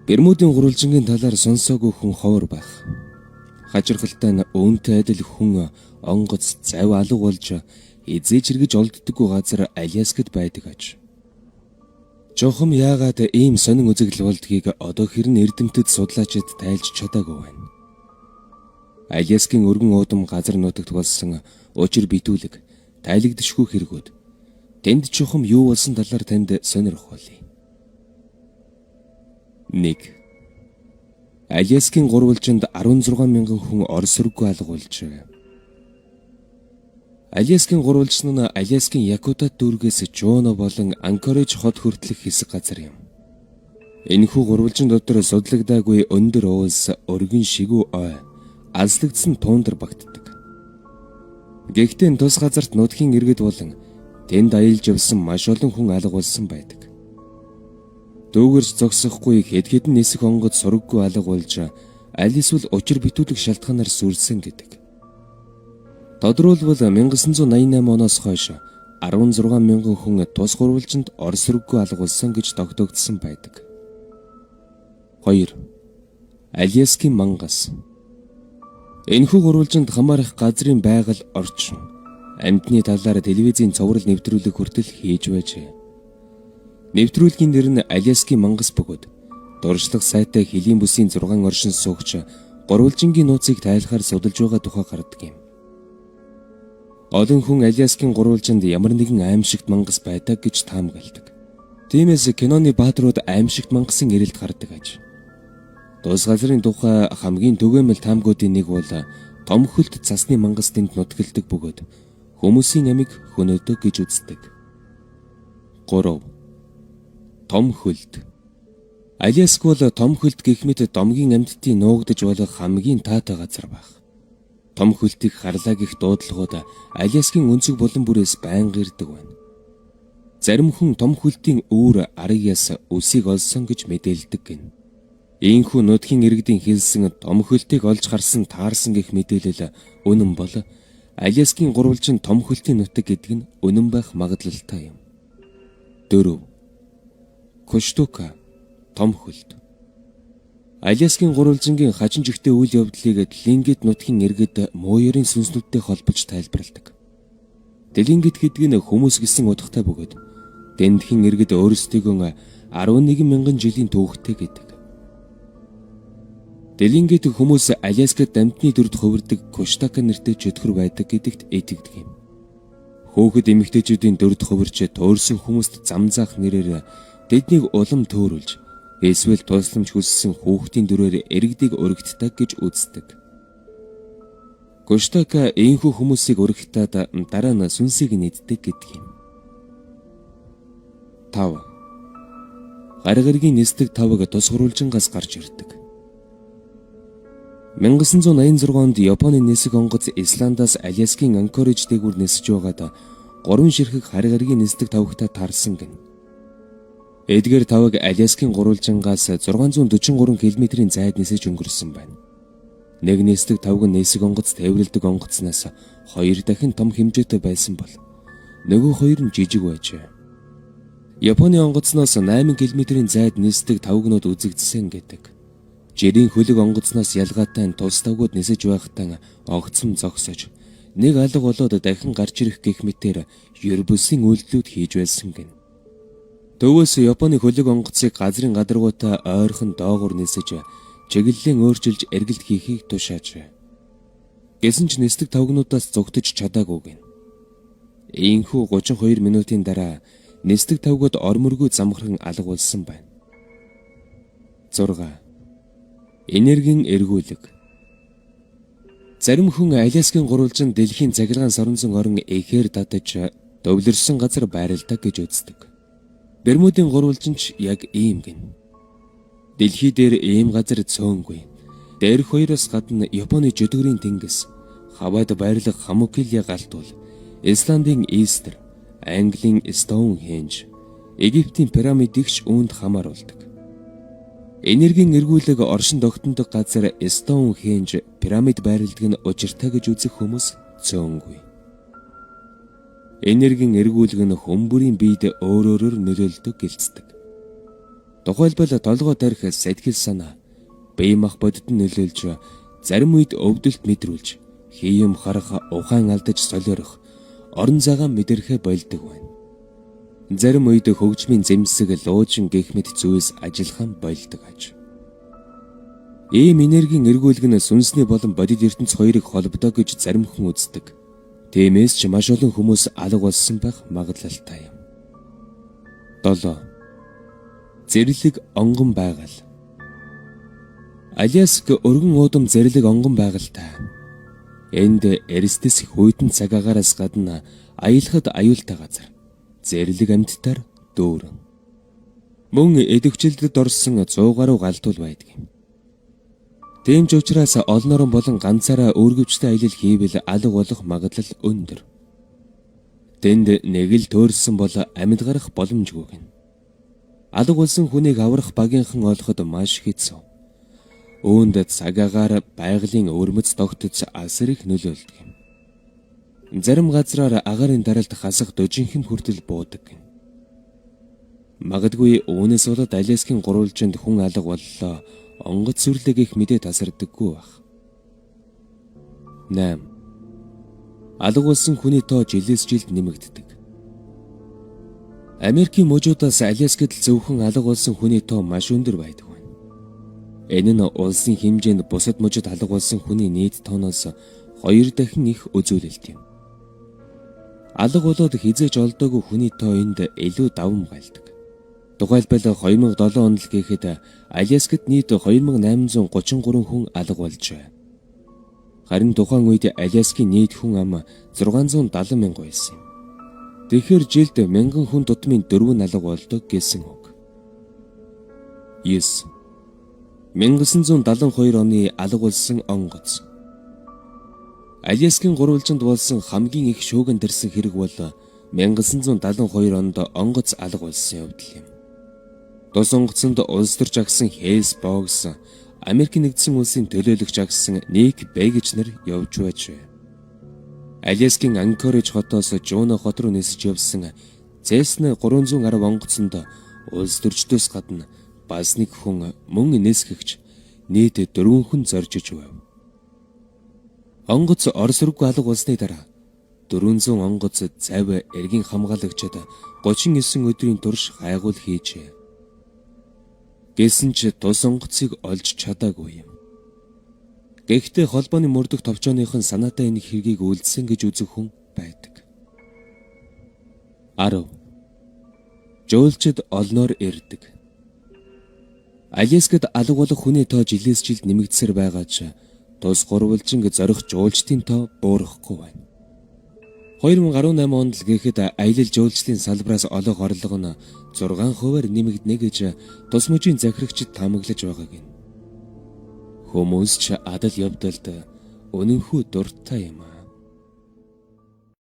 Бермудын гурвалжингийн талаар сонсоогүй хүн ховор байх. Хажиргалтай нь өөнтэй адил хүн онгоц зав алга болж эзэж хэрэгж олддоггүй газар Аляскад байдаг аж. Жохом яагаад ийм сонин үзэгдэл болдгийг одоо хэрн эрдэмтэд судлаачид тайлж чадаагүй байна. Аляскийн өргөн уудам газар нутагт болсон учир битүүлэг, тайлагдшгүй хэрэгүүд. Тэнд жохом юу болсон талаар танд сонирхолъё. 1. Аляскийн гурвалжинд 16 мянган хүн орос руугүй алга болжээ. Аляскийн гурвалжин нь Аляскийн Якутат дүүргээс Жуно болон Анкорэж хот хүртэлх хэсэг газар юм. Энэхүү гурвалжин дотор судлагдаагүй өндөр уус, өргөн шигүү ой, алслагдсан тундр багтдаг. Гэхдээ тус газарт нутгийн иргэд болон тэнд аялж явсан маш олон хүн алга болсон байдаг. Дүүгэрч зогсохгүй хэд хэдэн нисэх онгод сураггүй алга болж аль эсвэл учир битүүлэг шалтгаанаар сүрсэн гэдэг. Тодорхойлбол 1988 оноос хойш 16 мянган хүн тус гурвалжинд орос руугүй алга болсон гэж тогтоогдсон байдаг. 2. Аляскийн мангас. Энэхүү гурвалжинд хамаарах газрын байгаль, орчин, амьтны талаар телевизийн цоврал нэвтрүүлэг хүртэл хийж байжээ. Нэвтрүүлгийн нэр нь Аляскийн мангас бөгөөд дуршлаг сайтай хөлийн бүсийн 6 оршин суугч гурвалжингийн нууцыг тайлахаар судалж байгаа тухай гардаг юм. Олон хүн Аляскийн гурвалжинд ямар нэгэн аимшигт мангас байдаг гэж таамагладаг. Тиймээс киноны баатрууд аимшигт мангасын ирэлт гардаг аж. Тус газрын тухай хамгийн түгээмэл таамгуудын нэг бол том хөлт цасны мангас тэнд нутагладаг бөгөөд хүмүүсийн амийг хөнөөдөг гэж үздэг. 3. Том хөлт. Аляск бол том хөлт гэх мэт домгийн амьтдын нуугдж болох хамгийн таатай газар байх. Том хөлтийг харлаа гэх дуудлагууд Аляскийн өнцөг булан бүрээс байнга ирдэг байна. Зарим хүн том хөлтийн үүр аргиас үсийг олсон гэж мэдээлдэг гин. Ийхүү нутгийн иргэдийн хэлсэн том хөлтийг олж харсан таарсан гэх мэдээлэл үнэн бол Аляскийн гурвалжин том хөлтийн нутаг гэдэг нь үнэн байх магадлалтай юм. 4. Коштука, том хөлт. Аляскийн гурвалжингийн хажин жигтэй үйл явдлыг Тлингит нутгийн иргэд мууярын сүнслүүдтэй холбож тайлбарладаг. Тлингит гэдэг нь хүмүүс гэсэн утгатай бөгөөд дэндхийн иргэд өөрсдийгөө 11 мянган жилийн түүхтэй гэдэг. Тлингит хүмүүс Аляскад амьтны дүрд хувирдаг Коштака нэртэй чөтгөр байдаг гэдэгт итгэдэг юм. Хөөхд эмэгтэйчүүдийн дүрд хувирч туурсан хүмүүст зам заах нэрээр тэднийг улам төөрүүлж эсвэл тусламж хүссэн хүүхдийн дүрээр иргэдийг өргөддөг гэж үздэг. Коштака ийхүү хүмүүсийг өргөтөөд дараа нь сүнсийг нэгддэг гэдэг юм. 5. Гаргаргийн нисдэг тавг тус гурвалжингаас гарч ирдэг. 1986 онд Японы нисэх онгоц Исландаас Аляскийн Анкорэж дээгүүр нисэж байгаад 3 ширхэг гаргаргийн нисдэг тавгтай таарсан гин. Эдгээр тавг Аляскийн гурвалжингаас 643 км-ийн зайд нисэж өнгөрсөн байна. Нэг нисдэг тавг нь нисэх онгоц тээвэрлдэг онгоцноос 2 дахин том хэмжээтэй байсан бол нөгөө 2 нь жижиг байжээ. Японы онгоцноос 8 км-ийн зайд нисдэг тавгнууд үзэгдсэн гэдэг. Жирийн хөлөг онгоцноос ялгаатай тус тавгууд нисэж байхдаа огцом зогсож нэг алга болоод дахин гарч ирэх гэх мэтээр ер бүсийн үйлдэлүүд хийж байсан гин. Төвөөс Японы хөлөг онгоцыг газрын гадаргуутай ойрхон доогуур нисэж чиглэлийн өөрчилж эргэлт хийхийг тушаажээ. Гэсэн ч нисдэг тавгнуудаас зугтаж чадаагүй гин. Ийхүү 32 минутын дараа нисдэг тавгууд ормөргүй замхран алга болсон байна. 6. Энергийн эргүүлэг. Зарим хүн Аляскийн гурвалжин дэлхийн цагиргаан соронзон орон эхээр татаж төвлөрсөн газар байрладаг гэж үздэг. Бермудын гурвалжинч яг ийм гин. Дэлхий дээр ийм газар цөөнгүй. Дээрх хоёроос гадна Японы жөдгөрийн тэнгис, Хавайд байрлах Хамукилия галт бол Исландын Истер, Английн Стоунхенж, Египтийн пирамид ихч үүнд хамааруулдаг. Энергийн эргүүлэг оршин тогтнодог газар Стоунхенж пирамид байрладаг нь учиртай гэж үзэх хүмүүс цөөнгүй. Энергийн эргүүлэг нь хүмүүрийн биед өөрөөр нөлөөлдөг гэлцдэг. Тухайлбал толгой тарих сэтгэл санаа, бие мах бодит нь нөлөөлж, зарим үед өвдөлт мэдрүүлж, хийм харах, ухаан алдаж солиорох, орон зайгаа мэдэрхэ болдог байна. Зарим үед хөгжмийн зэмсэг луужин гэх мэт зүйлс ажиллахан болдог аж. Ийм энергийн эргүүлэг нь сүнсний болон бодит ертөнц хоёрыг холбодоо гэж зарим хүн үздэг. Тиймээс ч маш олон хүмүүс алга болсон байх магадлалтай юм. 7. Зэрлэг онгон байгаль. Аляск өргөн уудам зэрлэг онгон байгальтай. Энд Эристес хүйтэн цаг агаараас гадна аялахад аюултай газар. Зэрлэг амьтдаар дүүрэн. Мөн эдвчилдэд орсон 100 гаруй галдуул байдаг юм. Тийм ч учраас олон орон болон ганцаараа өөргөвчтэй аялал хийвэл алга болох магадлал өндөр. Тэнд нэг л төөрсөн бол амьд гарах боломжгүй гин. Алга болсон хүнийг аврах багийнхан олоход маш хэцүү. Үүнд цаг агаар байгалийн өрмөц тогтож асар их нөлөөлдөг юм. Зарим газраар агаарын даралт хасах дожинхэм хүртэл буудаг гин. Магадгүй үүнээс болоод Аляскийн гурвалжинд хүн алга боллоо. Онгоц сүрлэг их мэдээ тасардаггүй байх. 8. Алга болсон хүний тоо жилээс жилд нэмэгддэг. Америкийн мужуудаас Аляскад зөвхөн алга болсон хүний тоо маш өндөр байдаг байна. Энэ нь улсын хэмжээнд бусад мужид алга болсон хүний нийт тооноос 2 дахин их үзүүлэлт юм. Алга болоод хизээж олдоогүй хүний тоо энд илүү давам гайлдаг. Тухайлбал 2007 онд л гэхэд Аляскад нийт 2833 хүн алга болжээ. Харин тухайн үед Аляскийн нийт хүн ам 670 мянга байсан юм. Тэгэхээр жилд 1000 хүн тутмын 4 алга болдог гэсэн үг. 9. 1972 оны алга болсон онгоц. Аляскийн гурвалжинд болсон хамгийн их шуугин төрсөн хэрэг бол 1972 онд онгоц алга болсон явдал юм. Тус онгоцонд улс төр жагсан Хейс Богс, Америк нэгдсэн улсын төлөөлөгч агсан Ник Бэгж нар явж байж. Аляскийн Анкоридж хотоос Жуно хот руу нисэж явсан Цесна 310 онгоцонд улс төрчдөөс гадна бас нэг хүн мөн нисгэгч нийт 4 хүн зоржиж байв. Онгоц Орос руу алга болсны дараа 400 онгоц завь эргийн хамгаалагчид 39 өдрийн турш хайгуул хийжээ. Гэсэн ч тус онгоцыг олж чадаагүй юм. Гэхдээ холбооны мөрдөх товчооныхон санаатай энэ хэргийг үйлдсэн гэж үзэх хүн байдаг. 10. Жуулчид олноор ирдэг. Аляскад алга болох хүний тоо жилээс жилд нэмэгдсээр байгаа ч тус гурвалжинг зорих жуулчдын тоо буурахгүй байна. 2018 онд л гэхэд аялал жуулчлалын салбараас олох орлого нь 6%-аар нэмэгдэнэ гэж тус мужийн захирагчид таамаглаж байгааг юм. Хүмүүс ч адал явдалд үнэнхүү дуртай юм.